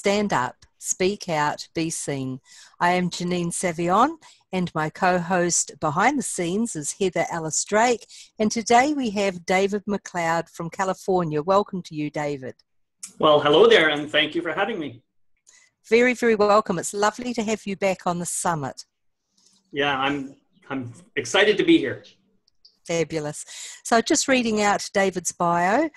stand up, speak out, be seen. I am Janine Savient, and my co-host behind the scenes is Heather Alice Drake. And today we have David McLeod from California. Welcome to you, David. Well, hello there, and thank you for having me. Very, very welcome. It's lovely to have you back on the summit. Yeah, I'm excited to be here. Fabulous. So just reading out David's bio: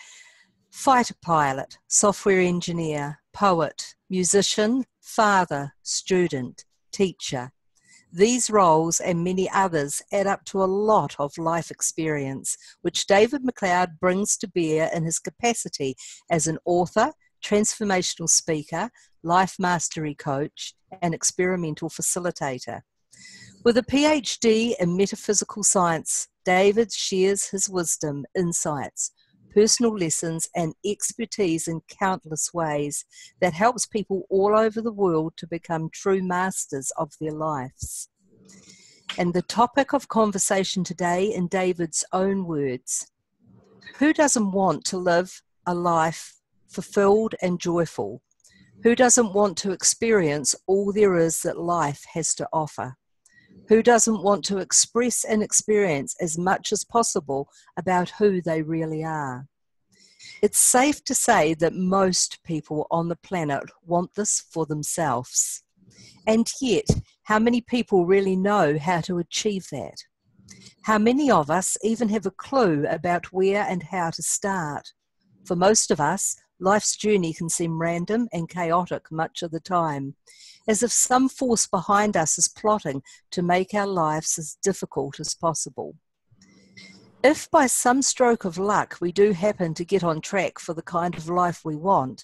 fighter pilot, software engineer, poet, musician, father, student, teacher. These roles and many others add up to a lot of life experience, which David McLeod brings to bear in his capacity as an author, transformational speaker, life mastery coach, and experimental facilitator. With a PhD in Metaphysical Science, David shares his wisdom, insights, personal lessons, and expertise in countless ways that helps people all over the world to become true masters of their lives. And the topic of conversation today, in David's own words: who doesn't want to live a life fulfilled and joyful? Who doesn't want to experience all there is that life has to offer? Who doesn't want to express and experience as much as possible about who they really are? It's safe to say that most people on the planet want this for themselves. And yet, how many people really know how to achieve that? How many of us even have a clue about where and how to start? For most of us, life's journey can seem random and chaotic much of the time, as if some force behind us is plotting to make our lives as difficult as possible. If by some stroke of luck we do happen to get on track for the kind of life we want,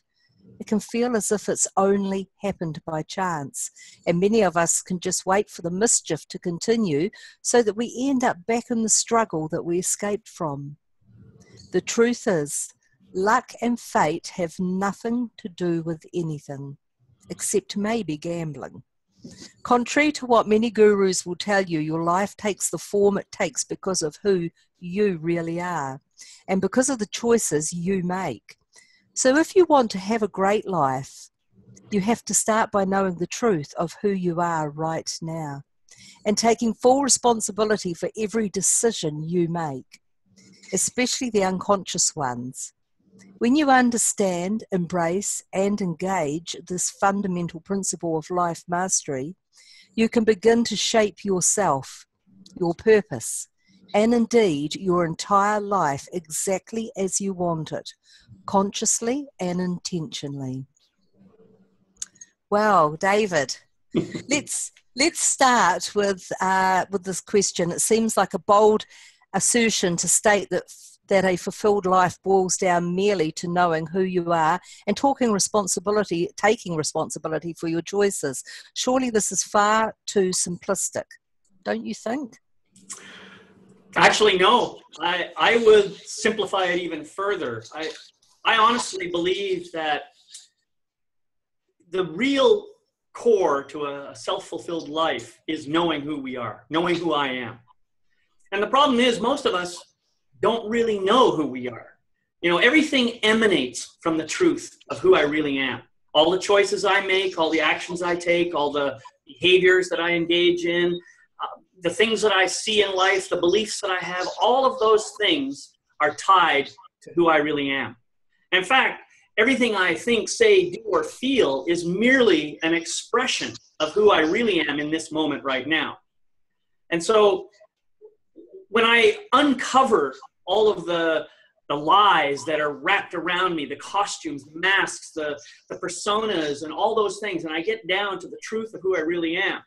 it can feel as if it's only happened by chance, and many of us can just wait for the mischief to continue so that we end up back in the struggle that we escaped from. The truth is, luck and fate have nothing to do with anything, except maybe gambling. Contrary to what many gurus will tell you, your life takes the form it takes because of who you really are and because of the choices you make. So if you want to have a great life, you have to start by knowing the truth of who you are right now and taking full responsibility for every decision you make, especially the unconscious ones. When you understand, embrace, and engage this fundamental principle of life mastery, you can begin to shape yourself, your purpose, and indeed your entire life exactly as you want it, consciously and intentionally. Well, David, let's start with this question. It seems like a bold assertion to state that a fulfilled life boils down merely to knowing who you are and taking responsibility for your choices. Surely this is far too simplistic, don't you think? Actually, no. I would simplify it even further. I honestly believe that the real core to a self-fulfilled life is knowing who we are, knowing who I am. And the problem is most of us don't really know who we are. You know, everything emanates from the truth of who I really am. All the choices I make, all the actions I take, all the behaviors that I engage in, the things that I see in life, the beliefs that I have, all of those things are tied to who I really am. In fact, everything I think, say, do, or feel is merely an expression of who I really am in this moment right now. And so when I uncover all of the lies that are wrapped around me, the costumes, the masks, the personas, and all those things, and I get down to the truth of who I really am,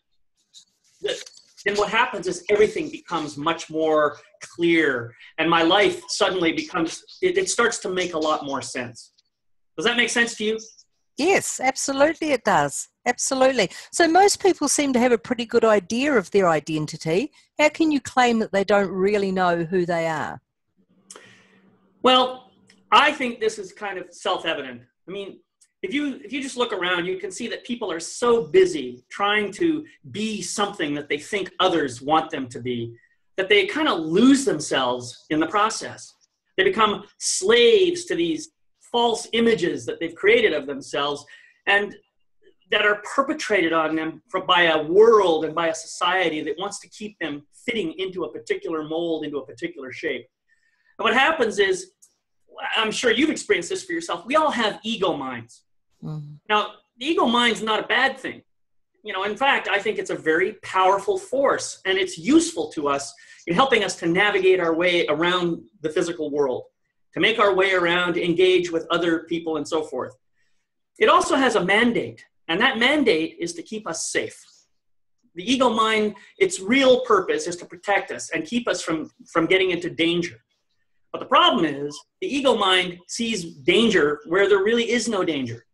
then what happens is everything becomes much more clear, and my life suddenly becomes, it starts to make a lot more sense. Does that make sense to you? Yes, absolutely it does. Absolutely. So most people seem to have a pretty good idea of their identity. How can you claim that they don't really know who they are? Well, I think this is kind of self-evident. I mean, if you just look around, you can see that people are so busy trying to be something that they think others want them to be, that they kind of lose themselves in the process. They become slaves to these false images that they've created of themselves, and that are perpetrated on them by a world and by a society that wants to keep them fitting into a particular mold, into a particular shape. And what happens is, I'm sure you've experienced this for yourself, we all have ego minds. Mm-hmm. Now, the ego mind's not a bad thing. You know, in fact, I think it's a very powerful force, and it's useful to us in helping us to navigate our way around the physical world, to make our way around, to engage with other people and so forth. It also has a mandate, and that mandate is to keep us safe. The ego mind, its real purpose is to protect us and keep us from getting into danger. But the problem is, the ego mind sees danger where there really is no danger.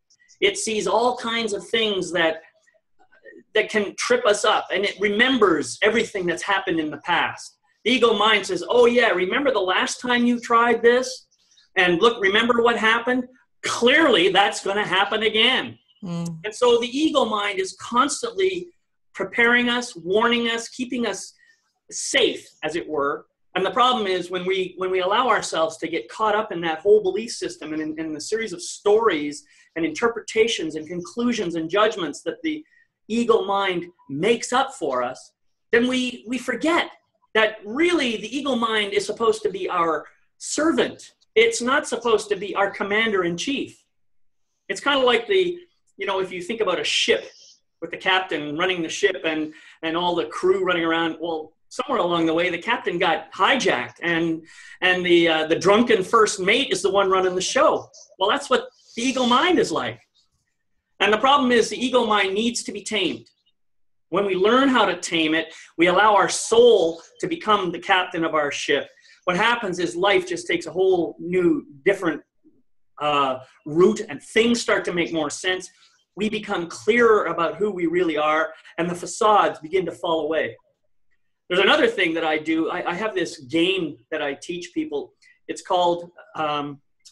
It sees all kinds of things that can trip us up, and it remembers everything that's happened in the past. The ego mind says, oh yeah, remember the last time you tried this? And look, remember what happened? Clearly that's going to happen again. Mm. And so the ego mind is constantly preparing us, warning us, keeping us safe, as it were. And the problem is when we allow ourselves to get caught up in that whole belief system and in the series of stories and interpretations and conclusions and judgments that the ego mind makes up for us, then we forget that really the ego mind is supposed to be our servant. It's not supposed to be our commander in chief. It's kind of like if you think about a ship with the captain running the ship and all the crew running around, well, somewhere along the way, the captain got hijacked and the drunken first mate is the one running the show. Well, that's what the ego mind is like. And the problem is the ego mind needs to be tamed. When we learn how to tame it, we allow our soul to become the captain of our ship. What happens is life just takes a whole new, different route, and things start to make more sense. We become clearer about who we really are, and the facades begin to fall away. There's another thing that I do. I have this game that I teach people. It's called,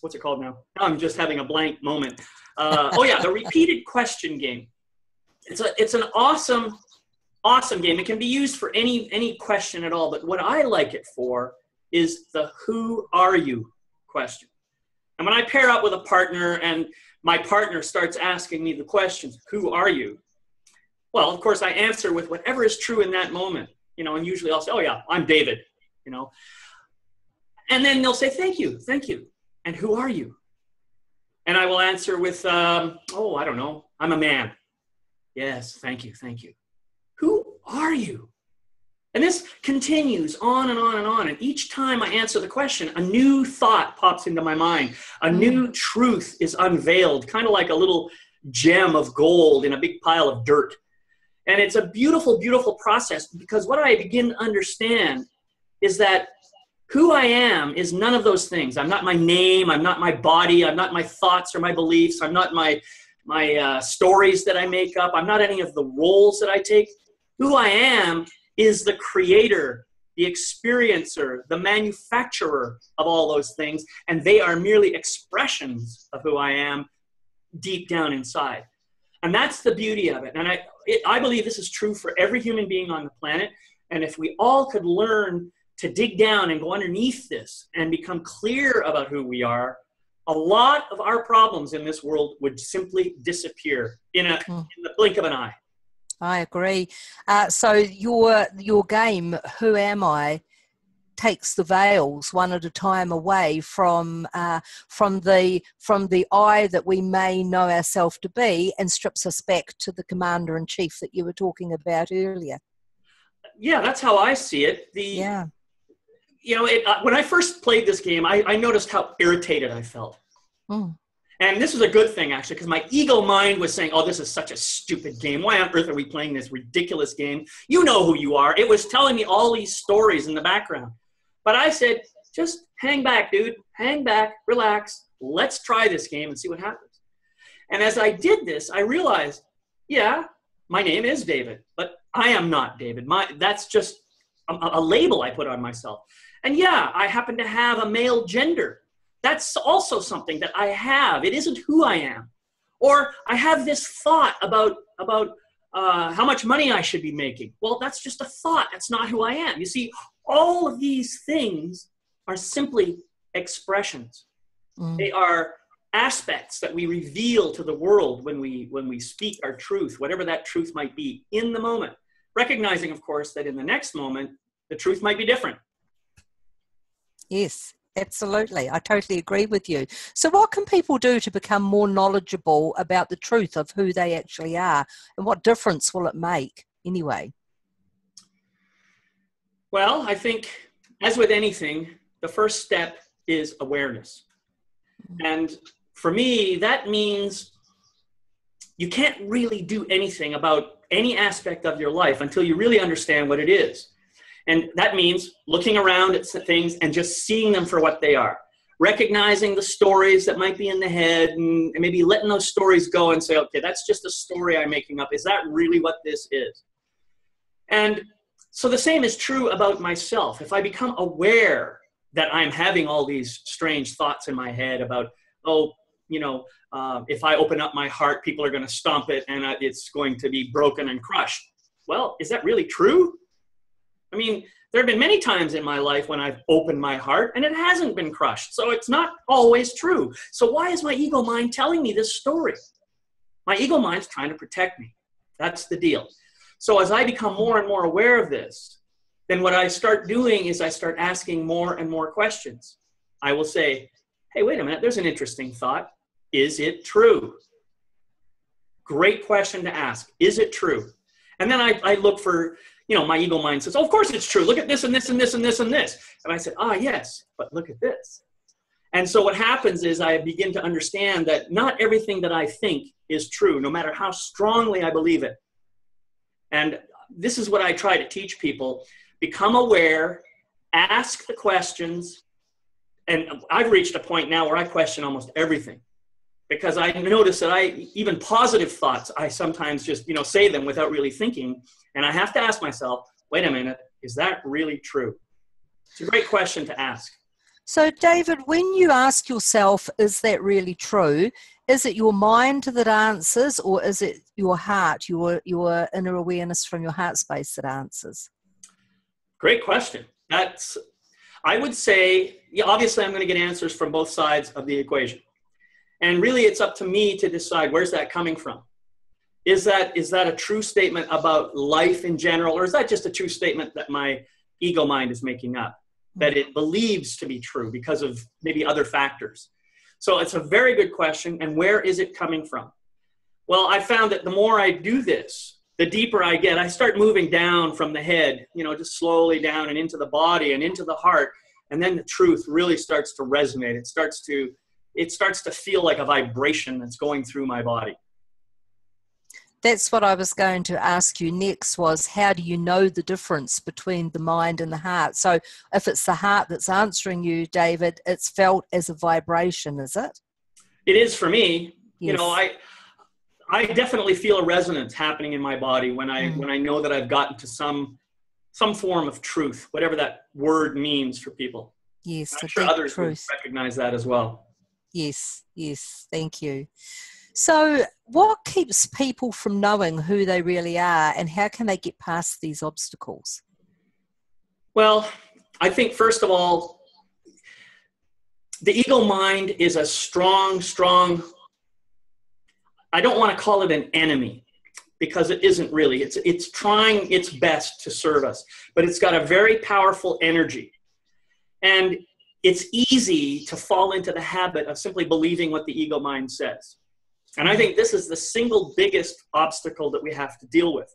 what's it called now? I'm just having a blank moment. The repeated question game. It's an awesome game. It can be used for any question at all. But what I like it for is the who are you question. And when I pair up with a partner and my partner starts asking me the questions, who are you? Well, of course, I answer with whatever is true in that moment. And usually I'll say, oh yeah, I'm David, And then they'll say, thank you. And who are you? And I will answer with, I don't know, I'm a man. Yes, thank you. Who are you? And this continues on and on and on. And each time I answer the question, a new thought pops into my mind. A new truth is unveiled, kind of like a little gem of gold in a big pile of dirt. And it's a beautiful, beautiful process, because what I begin to understand is that who I am is none of those things. I'm not my name. I'm not my body. I'm not my thoughts or my beliefs. I'm not my stories that I make up. I'm not any of the roles that I take. Who I am is the creator, the experiencer, the manufacturer of all those things. And they are merely expressions of who I am deep down inside. And that's the beauty of it. And I believe this is true for every human being on the planet. And if we all could learn to dig down and go underneath this and become clear about who we are, a lot of our problems in this world would simply disappear in the blink of an eye. I agree. So your game, Who Am I, takes the veils one at a time away from the I that we may know ourselves to be, and strips us back to the commander in chief that you were talking about earlier. Yeah, that's how I see it. When I first played this game, I noticed how irritated I felt. Mm. And this was a good thing, actually, because my ego mind was saying, oh, this is such a stupid game. Why on earth are we playing this ridiculous game? You know who you are. It was telling me all these stories in the background. But I said, just hang back, dude. Hang back, relax. Let's try this game and see what happens. And as I did this, I realized, yeah, my name is David, but I am not David. That's just a label I put on myself. And yeah, I happen to have a male gender. That's also something that I have. It isn't who I am. Or I have this thought about how much money I should be making. Well, that's just a thought. That's not who I am. You see, all of these things are simply expressions. Mm. They are aspects that we reveal to the world when we speak our truth, whatever that truth might be in the moment, recognizing, of course, that in the next moment, the truth might be different. Yes, absolutely. I totally agree with you. So what can people do to become more knowledgeable about the truth of who they actually are? And what difference will it make anyway? Well, I think, as with anything, the first step is awareness. And for me, that means you can't really do anything about any aspect of your life until you really understand what it is. And that means looking around at things and just seeing them for what they are. Recognizing the stories that might be in the head and maybe letting those stories go and say, okay, that's just a story I'm making up. Is that really what this is? And so the same is true about myself. If I become aware that I'm having all these strange thoughts in my head about, if I open up my heart, people are going to stomp it and it's going to be broken and crushed. Well, is that really true? I mean, there have been many times in my life when I've opened my heart and it hasn't been crushed. So it's not always true. So why is my ego mind telling me this story? My ego mind's trying to protect me. That's the deal. So as I become more and more aware of this, then what I start doing is I start asking more and more questions. I will say, hey, wait a minute, there's an interesting thought. Is it true? Great question to ask. Is it true? And then I look for, my ego mind says, oh, of course it's true. Look at this and this and this and this and this. And I said, yes, but look at this. And so what happens is I begin to understand that not everything that I think is true, no matter how strongly I believe it. And this is what I try to teach people. Become aware, ask the questions. And I've reached a point now where I question almost everything. Because I notice that even positive thoughts, I sometimes just, say them without really thinking. And I have to ask myself, wait a minute, is that really true? It's a great question to ask. So, David, when you ask yourself, is that really true? Is it your mind that answers, or is it your heart, your inner awareness from your heart space that answers? Great question. I would say, obviously I'm going to get answers from both sides of the equation. And really, it's up to me to decide, where's that coming from? Is that a true statement about life in general, or is that just a true statement that my ego mind is making up, that it believes to be true because of maybe other factors? So it's a very good question. And where is it coming from? Well, I found that the more I do this, the deeper I get. I start moving down from the head, just slowly down and into the body and into the heart. And then the truth really starts to resonate. It starts to feel like a vibration that's going through my body. That's what I was going to ask you next, was how do you know the difference between the mind and the heart? So if it's the heart that's answering you, David, it's felt as a vibration, is it? It is for me. Yes. I definitely feel a resonance happening in my body when I know that I've gotten to some form of truth, whatever that word means for people. Yes, I'm sure others would recognize that as well. Yes, thank you. So what keeps people from knowing who they really are, and how can they get past these obstacles? Well, I think first of all, the ego mind is a strong, I don't want to call it an enemy, because it isn't really. It's trying its best to serve us, but it's got a very powerful energy. And it's easy to fall into the habit of simply believing what the ego mind says. And I think this is the single biggest obstacle that we have to deal with.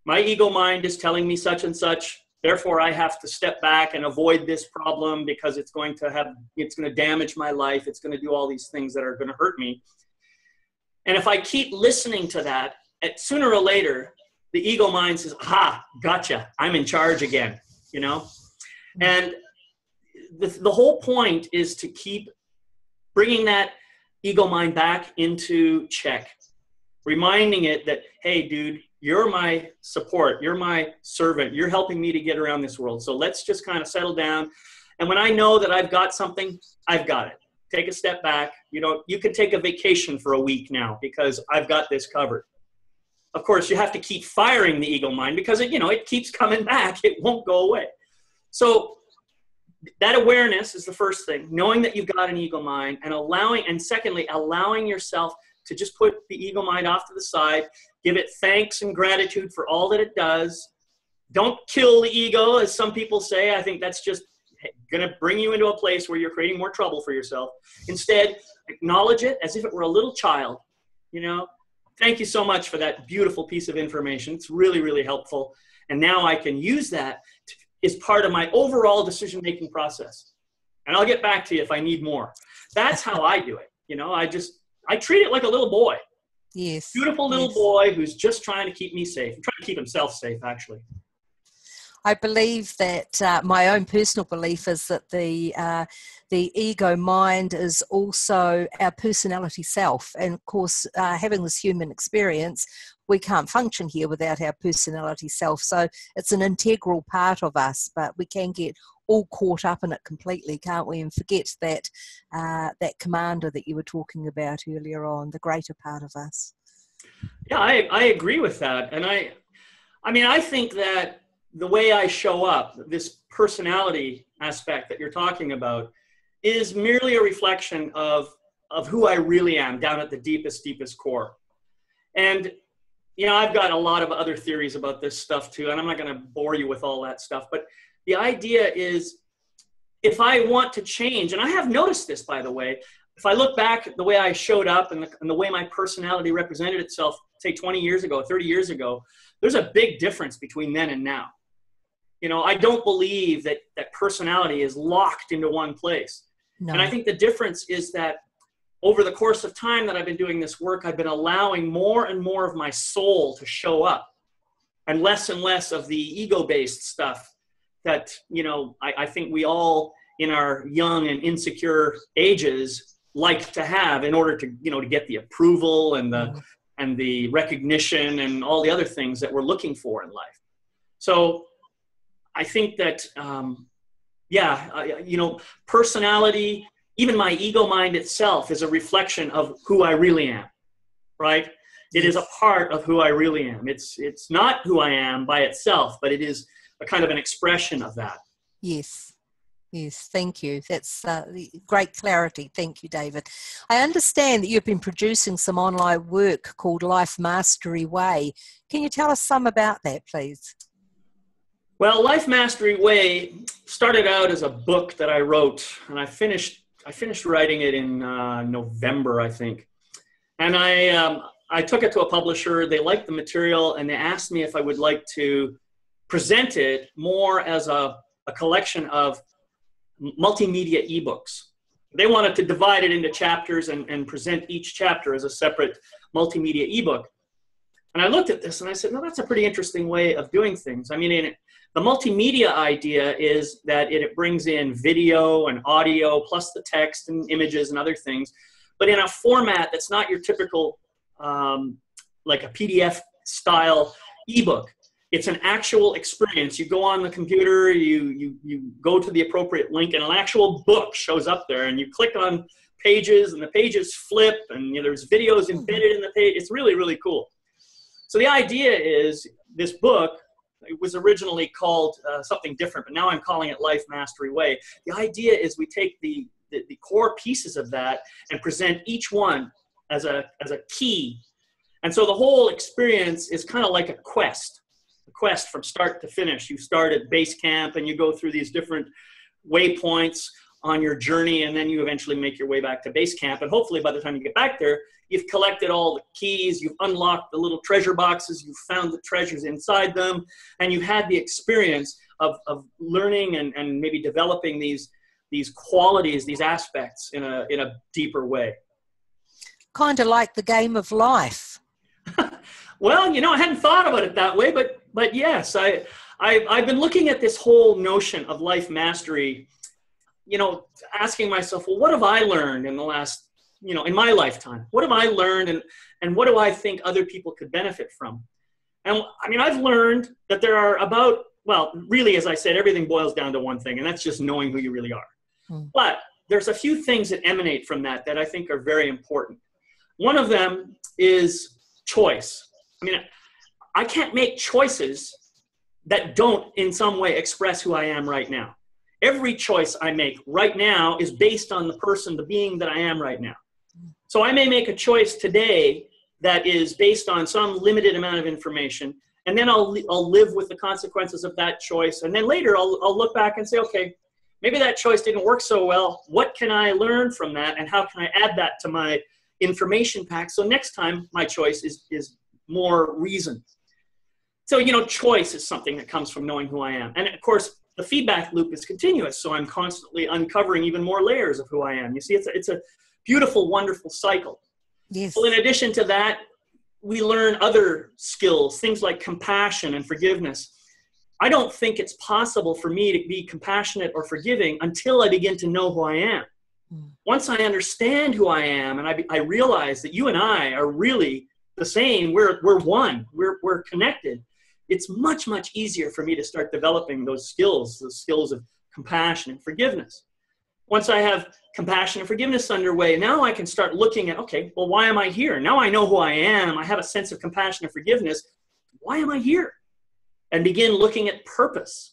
My ego mind is telling me such and such, therefore I have to step back and avoid this problem because it's going to damage my life. It's going to do all these things that are going to hurt me. And if I keep listening to that, sooner or later, the ego mind says, aha, gotcha, I'm in charge again, And the whole point is to keep bringing that ego mind back into check, reminding it that, hey, dude, you're my support, you're my servant, you're helping me to get around this world. So let's just kind of settle down. And when I know that I've got something, I've got it. Take a step back. You can take a vacation for a week now because I've got this covered. Of course, you have to keep firing the ego mind because it keeps coming back. It won't go away. So that awareness is the first thing, knowing that you've got an ego mind, and secondly, allowing yourself to just put the ego mind off to the side, give it thanks and gratitude for all that it does. Don't kill the ego, as some people say. I think that's just going to bring you into a place where you're creating more trouble for yourself. Instead, acknowledge it as if it were a little child. You know, thank you so much for that beautiful piece of information. It's really, really helpful. And now I can use that as part of my overall decision-making process. And I'll get back to you if I need more. That's how I do it. You know, I treat it like a little boy. Yes. Beautiful little boy who's just trying to keep me safe. I'm trying to keep himself safe, actually. I believe that my own personal belief is that the ego mind is also our personality self. And of course, having this human experience, we can't function here without our personality self. So it's an integral part of us, but we can get all caught up in it completely, can't we? And forget that that commander that you were talking about earlier on, the greater part of us. Yeah, I agree with that. And I think that the way I show up, this personality aspect that you're talking about, is merely a reflection of who I really am down at the deepest core. And, you know, I've got a lot of other theories about this stuff too, and I'm not going to bore you with all that stuff. But the idea is, if I want to change, and I have noticed this, by the way, if I look back at the way I showed up and the way my personality represented itself, say 20 years ago, 30 years ago, there's a big difference between then and now. You know, I don't believe that personality is locked into one place. No. And I think the difference is that over the course of time that I've been doing this work, I've been allowing more and more of my soul to show up, and less of the ego-based stuff that, you know, I think we all in our young and insecure ages like to have in order to, you know, to get the approval and the recognition and all the other things that we're looking for in life. So I think that, you know, personality, even my ego mind itself, is a reflection of who I really am, right? It is a part of who I really am. It's not who I am by itself, but it is a kind of an expression of that. Yes. Yes, thank you. That's great clarity. Thank you, David. I understand that you've been producing some online work called Life Mastery Way. Can you tell us some about that, please? Well, Life Mastery Way started out as a book that I wrote, and I finished writing it in November, I think. And I took it to a publisher. They liked the material, and they asked me if I would like to present it more as a collection of multimedia ebooks. They wanted to divide it into chapters and present each chapter as a separate multimedia ebook. And I looked at this and I said, no, that's a pretty interesting way of doing things. I mean, the multimedia idea is that it brings in video and audio, plus the text and images and other things, but in a format that's not your typical, like a PDF style ebook. It's an actual experience. You go on the computer, you go to the appropriate link, and an actual book shows up there, and you click on pages, and the pages flip, and you know, there's videos embedded in the page. It's really, really cool. So the idea is, this book, it was originally called something different, but now I'm calling it Life Mastery Way. The idea is we take the core pieces of that and present each one as a key. And so the whole experience is kind of like a quest from start to finish. You start at base camp and you go through these different waypoints on your journey, and then you eventually make your way back to base camp. And hopefully by the time you get back there, you've collected all the keys, you've unlocked the little treasure boxes, you've found the treasures inside them, and you've had the experience of learning and maybe developing these qualities, these aspects in a deeper way. Kind of like the game of life. Well, you know, I hadn't thought about it that way, but yes, I've been looking at this whole notion of life mastery, you know, asking myself, well, what have I learned in the last, you know, in my lifetime? What have I learned, and what do I think other people could benefit from? And I mean, I've learned that there are about, well, really, as I said, everything boils down to one thing, and that's just knowing who you really are. But there's a few things that emanate from that I think are very important. One of them is choice. I mean, I can't make choices that don't in some way express who I am right now. Every choice I make right now is based on the person, the being that I am right now. So I may make a choice today that is based on some limited amount of information, and then I'll live with the consequences of that choice. And then later I'll look back and say, okay, maybe that choice didn't work so well. What can I learn from that, and how can I add that to my information pack so next time my choice is more reasoned? So, you know, choice is something that comes from knowing who I am. And of course, the feedback loop is continuous, so I'm constantly uncovering even more layers of who I am. You see, it's a beautiful, wonderful cycle. Yes. Well, in addition to that, we learn other skills, things like compassion and forgiveness. I don't think it's possible for me to be compassionate or forgiving until I begin to know who I am. Once I understand who I am, and I realize that you and I are really the same, we're one, we're connected, it's much, much easier for me to start developing those skills of compassion and forgiveness. Once I have compassion and forgiveness underway, now I can start looking at, okay, well, why am I here? Now I know who I am. I have a sense of compassion and forgiveness. Why am I here? And begin looking at purpose.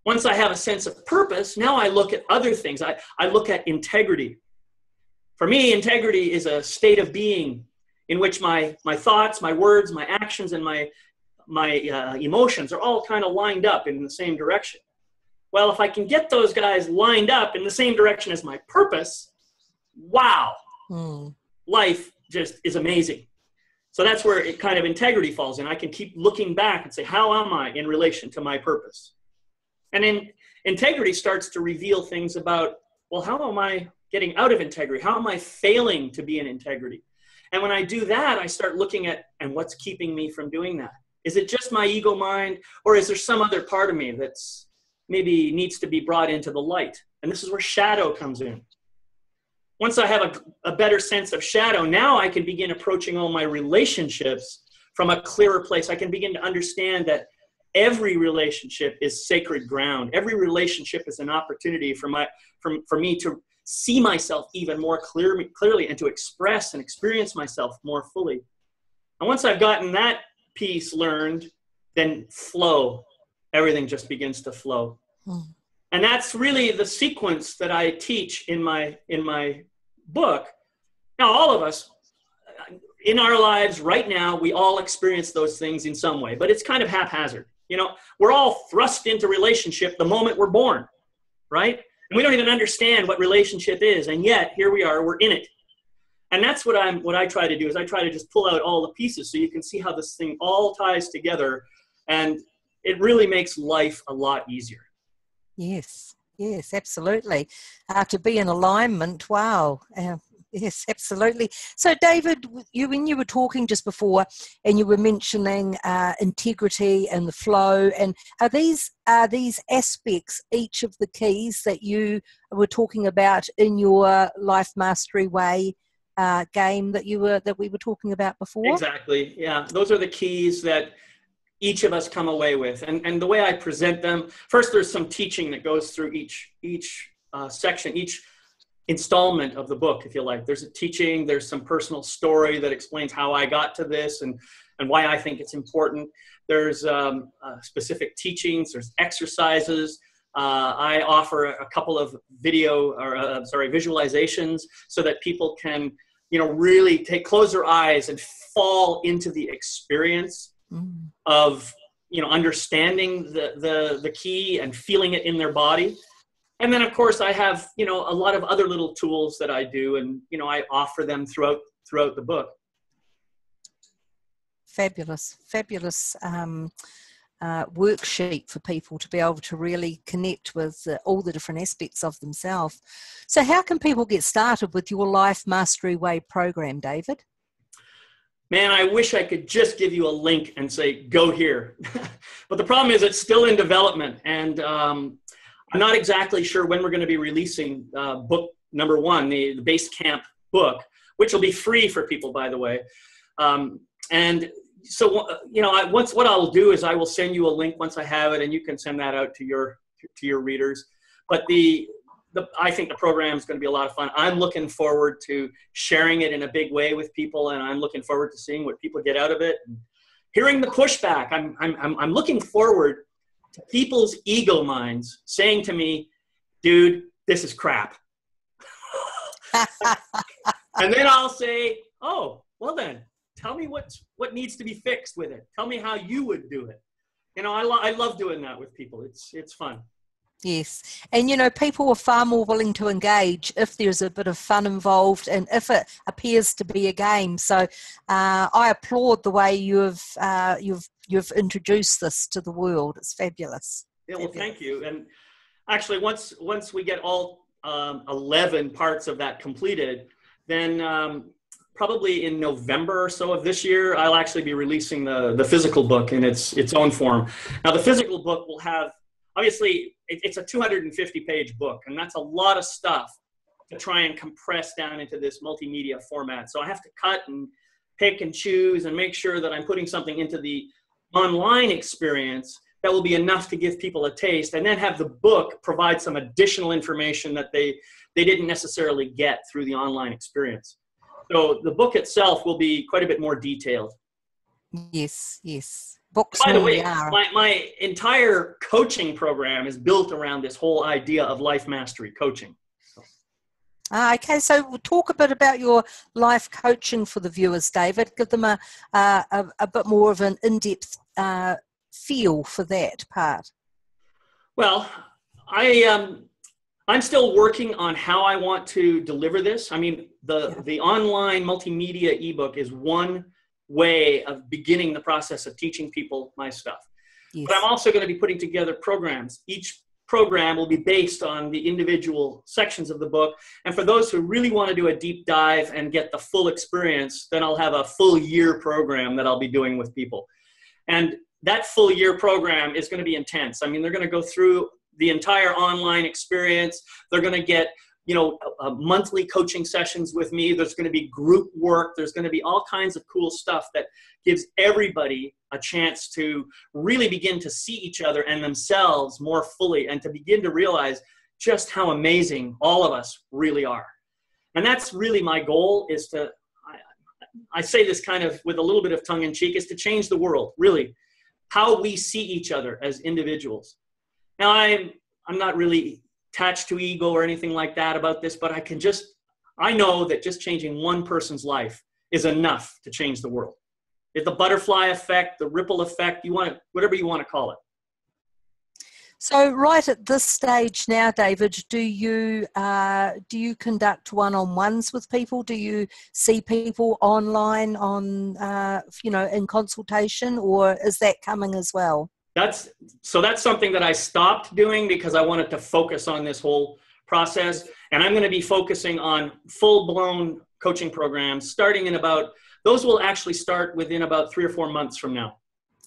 Once I have a sense of purpose, now I look at other things. I look at integrity. For me, integrity is a state of being in which my thoughts, my words, my actions, and my emotions are all kind of lined up in the same direction. Well, if I can get those guys lined up in the same direction as my purpose, wow, life just is amazing. So that's where it kind of integrity falls in. I can keep looking back and say, how am I in relation to my purpose? And then integrity starts to reveal things about, well, how am I getting out of integrity? How am I failing to be in integrity? And when I do that, I start looking at, and what's keeping me from doing that? Is it just my ego mind, or is there some other part of me that's maybe needs to be brought into the light? And this is where shadow comes in. Once I have a better sense of shadow, now I can begin approaching all my relationships from a clearer place. I can begin to understand that every relationship is sacred ground. Every relationship is an opportunity for me to see myself even more clearly and to express and experience myself more fully. And once I've gotten that piece learned, then flow. Everything just begins to flow. And that's really the sequence that I teach in my book. Now, all of us in our lives right now, we all experience those things in some way, but it's kind of haphazard. You know, we're all thrust into relationship the moment we're born, right? And we don't even understand what relationship is, and yet here we are, we're in it. And that's what I try to do, is I try to just pull out all the pieces so you can see how this thing all ties together, and it really makes life a lot easier. Yes, yes, absolutely. To be in alignment, wow. Yes, absolutely. So, David, when you were talking just before, and you were mentioning integrity and the flow, and are these aspects each of the keys that you were talking about in your Life Mastery Way game that we were talking about before? Exactly. Yeah, those are the keys that each of us come away with, and the way I present them. First, there's some teaching that goes through each section, each installment of the book, if you like. There's a teaching, there's some personal story that explains how I got to this and why I think it's important. There's specific teachings, there's exercises. I offer a couple of visualizations so that people can, really close their eyes and fall into the experience of, understanding the key and feeling it in their body. And then, of course, I have, a lot of other little tools that I do, and, I offer them throughout the book. Fabulous worksheet for people to be able to really connect with all the different aspects of themselves. So how can people get started with your Life Mastery Way program, David? Man, I wish I could just give you a link and say, go here. But the problem is it's still in development, and I'm not exactly sure when we're going to be releasing book number 1, the Base Camp book, which will be free for people, by the way. And so, what I'll do is I will send you a link once I have it, and you can send that out to your readers. But I think the program is going to be a lot of fun. I'm looking forward to sharing it in a big way with people, and I'm looking forward to seeing what people get out of it and hearing the pushback. I'm looking forward to people's ego minds saying to me, dude, this is crap. And then I'll say, oh, well then, tell me what needs to be fixed with it. Tell me how you would do it. You know, I love doing that with people. It's fun. Yes. And, you know, people are far more willing to engage if there's a bit of fun involved and if it appears to be a game. So I applaud the way you've introduced this to the world. It's fabulous. Yeah, well, thank you. And actually, once we get all 11 parts of that completed, then probably in November or so of this year, I'll actually be releasing the physical book in its own form. Now, the physical book will have, obviously, it's a 250-page book, and that's a lot of stuff to try and compress down into this multimedia format. So I have to cut and pick and choose and make sure that I'm putting something into the online experience that will be enough to give people a taste, and then have the book provide some additional information that they didn't necessarily get through the online experience. So the book itself will be quite a bit more detailed. Yes, yes. Books. By the way, my entire coaching program is built around this whole idea of life mastery coaching. Okay, so we'll talk a bit about your life coaching for the viewers, David. Give them a bit more of an in-depth feel for that part. Well, I'm still working on how I want to deliver this. I mean, the online multimedia ebook is one way of beginning the process of teaching people my stuff. Yes. But I'm also going to be putting together programs. Each program will be based on the individual sections of the book. And for those who really want to do a deep dive and get the full experience, then I'll have a full year program that I'll be doing with people. And that full year program is going to be intense. I mean, they're going to go through the entire online experience. They're going to get, you know, monthly coaching sessions with me. There's going to be group work. There's going to be all kinds of cool stuff that gives everybody a chance to really begin to see each other and themselves more fully, and to begin to realize just how amazing all of us really are. And that's really my goal, is to, I say this kind of with a little bit of tongue in cheek, is to change the world, really, how we see each other as individuals. Now, I'm not really attached to ego or anything like that about this, but I know that just changing one person's life is enough to change the world. It's the butterfly effect, the ripple effect, whatever you want to call it. So right at this stage now, David, do you conduct one-on-ones with people? Do you see people online in consultation, or is that coming as well? That's something that I stopped doing because I wanted to focus on this whole process. And I'm going to be focusing on full-blown coaching programs those will actually start within about 3 or 4 months from now.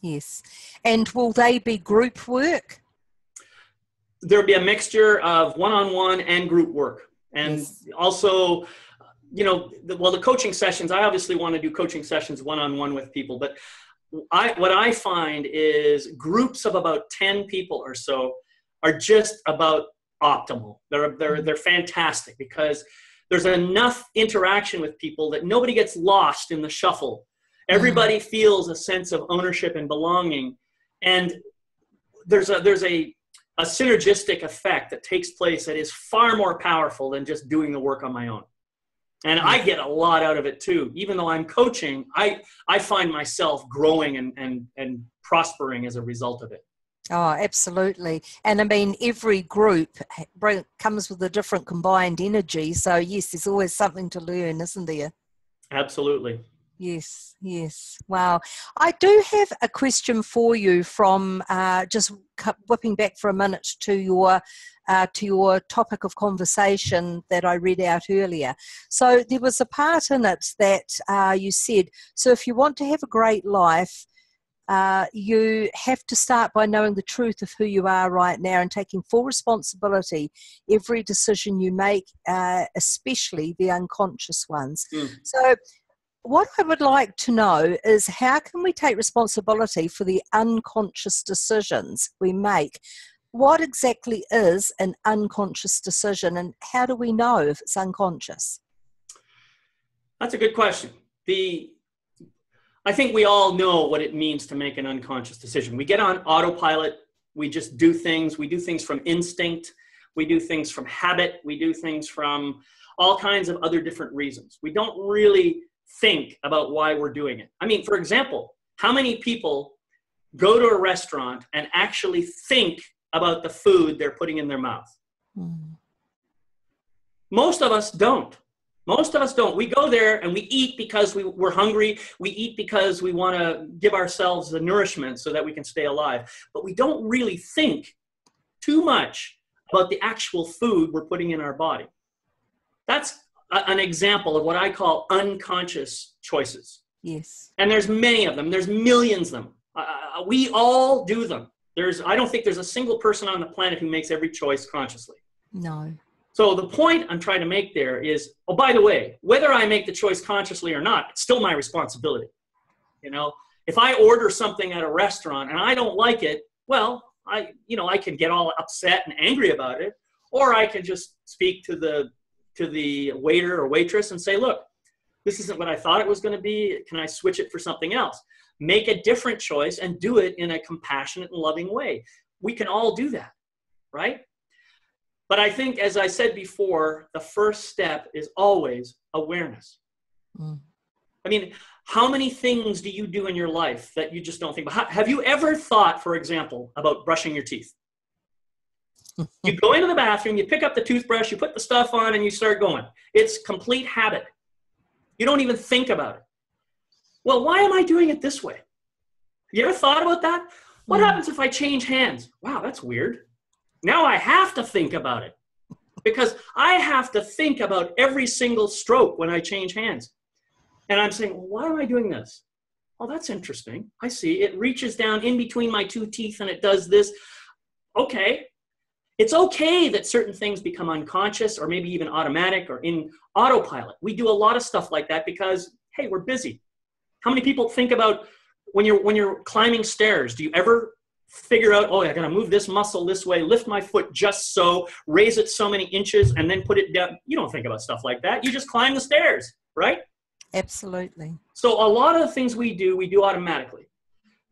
Yes. And will they be group work? There'll be a mixture of one-on-one and group work. And yes. Also, the coaching sessions, I obviously want to do coaching sessions one-on-one with people, but what I find is groups of about 10 people or so are just about optimal. They're fantastic because there's enough interaction with people that nobody gets lost in the shuffle. Everybody feels a sense of ownership and belonging, and there's a synergistic effect that takes place that is far more powerful than just doing the work on my own. And I get a lot out of it too. Even though I'm coaching, I find myself growing and prospering as a result of it. Oh, absolutely. And I mean, every group comes with a different combined energy. So yes, there's always something to learn, isn't there? Absolutely. Yes, yes. Wow. I do have a question for you from just whipping back for a minute to your topic of conversation that I read out earlier. So there was a part in it that you said, so if you want to have a great life, you have to start by knowing the truth of who you are right now and taking full responsibility every decision you make, especially the unconscious ones. So what I would like to know is, how can we take responsibility for the unconscious decisions we make? What exactly is an unconscious decision, and how do we know if it's unconscious? That's a good question. I think we all know what it means to make an unconscious decision. We get on autopilot. We just do things. We do things from instinct. We do things from habit. We do things from all kinds of other different reasons. We don't really think about why we're doing it. I mean, for example, how many people go to a restaurant and actually think about the food they're putting in their mouth? Most of us don't. Most of us don't. We go there and we eat because we're hungry. We eat because we want to give ourselves the nourishment so that we can stay alive. But we don't really think too much about the actual food we're putting in our body. That's an example of what I call unconscious choices. Yes. And there's many of them. There's millions of them. We all do them. I don't think there's a single person on the planet who makes every choice consciously. No. So the point I'm trying to make there is, oh, by the way, whether I make the choice consciously or not, it's still my responsibility. You know, if I order something at a restaurant and I don't like it, well, I can get all upset and angry about it, or I can just speak to the waiter or waitress and say, look, this isn't what I thought it was going to be. Can I switch it for something else? Make a different choice and do it in a compassionate and loving way. We can all do that, right? But I think, as I said before, the first step is always awareness. I mean, how many things do you do in your life that you just don't think about? Have you ever thought, for example, about brushing your teeth? You go into the bathroom, you pick up the toothbrush, you put the stuff on, and you start going. It's complete habit. You don't even think about it. Well, why am I doing it this way? You ever thought about that? What happens if I change hands? Wow, that's weird. Now I have to think about it because I have to think about every single stroke when I change hands. And I'm saying, well, why am I doing this? Oh, that's interesting. I see. It reaches down in between my two teeth and it does this. Okay. It's okay that certain things become unconscious or maybe even automatic or in autopilot. We do a lot of stuff like that because, hey, we're busy. How many people think about when you're climbing stairs? Do you ever figure out, oh, I got to move this muscle this way, lift my foot just so, raise it so many inches, and then put it down? You don't think about stuff like that. You just climb the stairs, right? Absolutely. So a lot of the things we do automatically.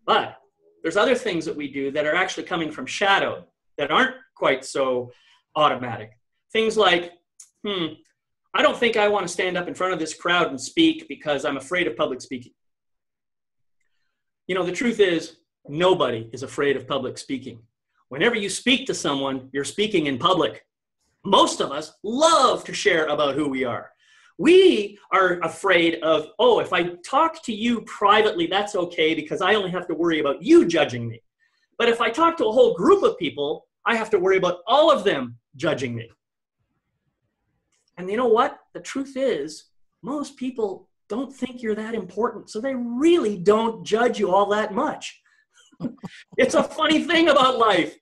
But there's other things that we do that are actually coming from shadow that aren't quite so automatic. Things like, I don't think I want to stand up in front of this crowd and speak because I'm afraid of public speaking. You know, the truth is, nobody is afraid of public speaking. Whenever you speak to someone, you're speaking in public. Most of us love to share about who we are. We are afraid of, oh, if I talk to you privately, that's okay because I only have to worry about you judging me. But if I talk to a whole group of people, I have to worry about all of them judging me. And you know what? The truth is, most people don't think you're that important, so they really don't judge you all that much. It's a funny thing about life.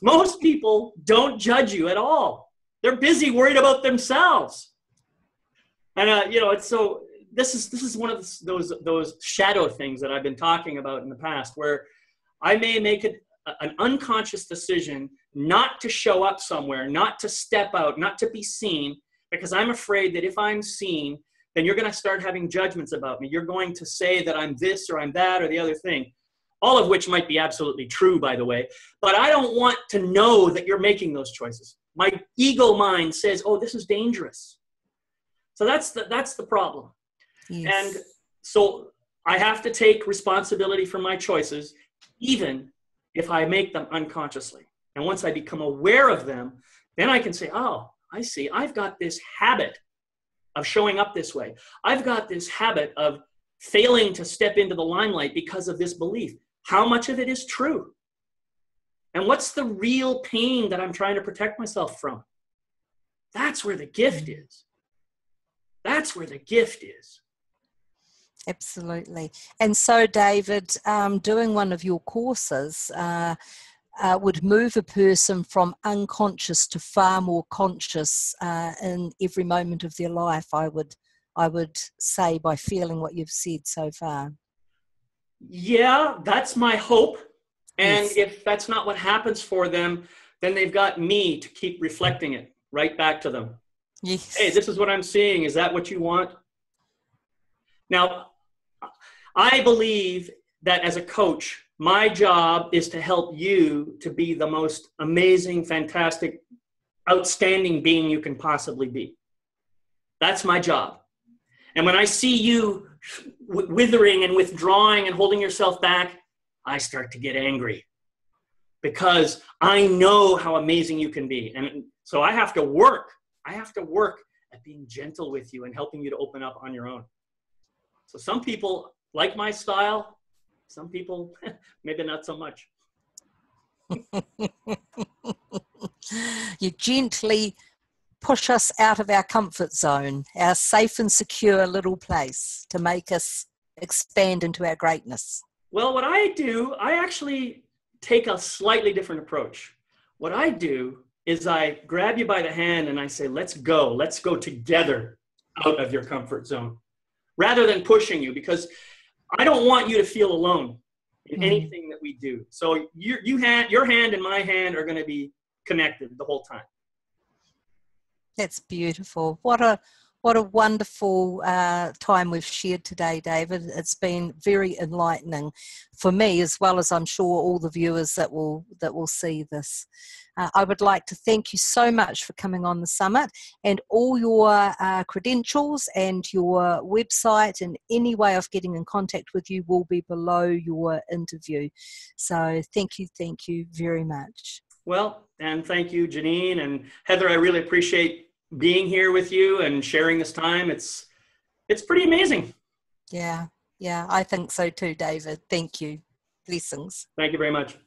Most people don't judge you at all. They're busy worried about themselves. And it's so. This is one of those shadow things that I've been talking about in the past, where I may make an unconscious decision not to show up somewhere, not to step out, not to be seen, because I'm afraid that if I'm seen, then you're going to start having judgments about me. You're going to say that I'm this or I'm that or the other thing. All of which might be absolutely true, by the way. But I don't want to know that you're making those choices. My ego mind says, oh, this is dangerous. So that's the problem. Yes. And so I have to take responsibility for my choices, even if I make them unconsciously. And once I become aware of them, then I can say, oh, I see. I've got this habit of showing up this way. I've got this habit of failing to step into the limelight because of this belief. How much of it is true? And what's the real pain that I'm trying to protect myself from? That's where the gift is. That's where the gift is. Absolutely. And so, David, doing one of your courses would move a person from unconscious to far more conscious in every moment of their life, I would say, by feeling what you've said so far. Yeah, that's my hope. And Yes. if that's not what happens for them, then they've got me to keep reflecting it right back to them. Yes. Hey, this is what I'm seeing. Is that what you want? Now, I believe that as a coach, my job is to help you to be the most amazing, fantastic outstanding being you can possibly be. That's my job. And when I see you withering and withdrawing and holding yourself back, I start to get angry because I know how amazing you can be. And so I have to work at being gentle with you and helping you to open up on your own. So some people like my style, some people maybe not so much. You gently push us out of our comfort zone, our safe and secure little place, to make us expand into our greatness. Well, what I do, I actually take a slightly different approach. What I do is I grab you by the hand and I say, let's go together out of your comfort zone, rather than pushing you, because I don't want you to feel alone in anything that we do. So your hand and my hand are going to be connected the whole time. That's beautiful. What a wonderful time we've shared today, David. It's been very enlightening for me, as well as I'm sure all the viewers that will see this. I would like to thank you so much for coming on the summit, and all your credentials and your website and any way of getting in contact with you will be below your interview. So thank you very much. Well, and thank you, Janine and Heather. I really appreciate being here with you and sharing this time. It's pretty amazing. Yeah, I think so too, David. Thank you. Blessings. Thank you very much.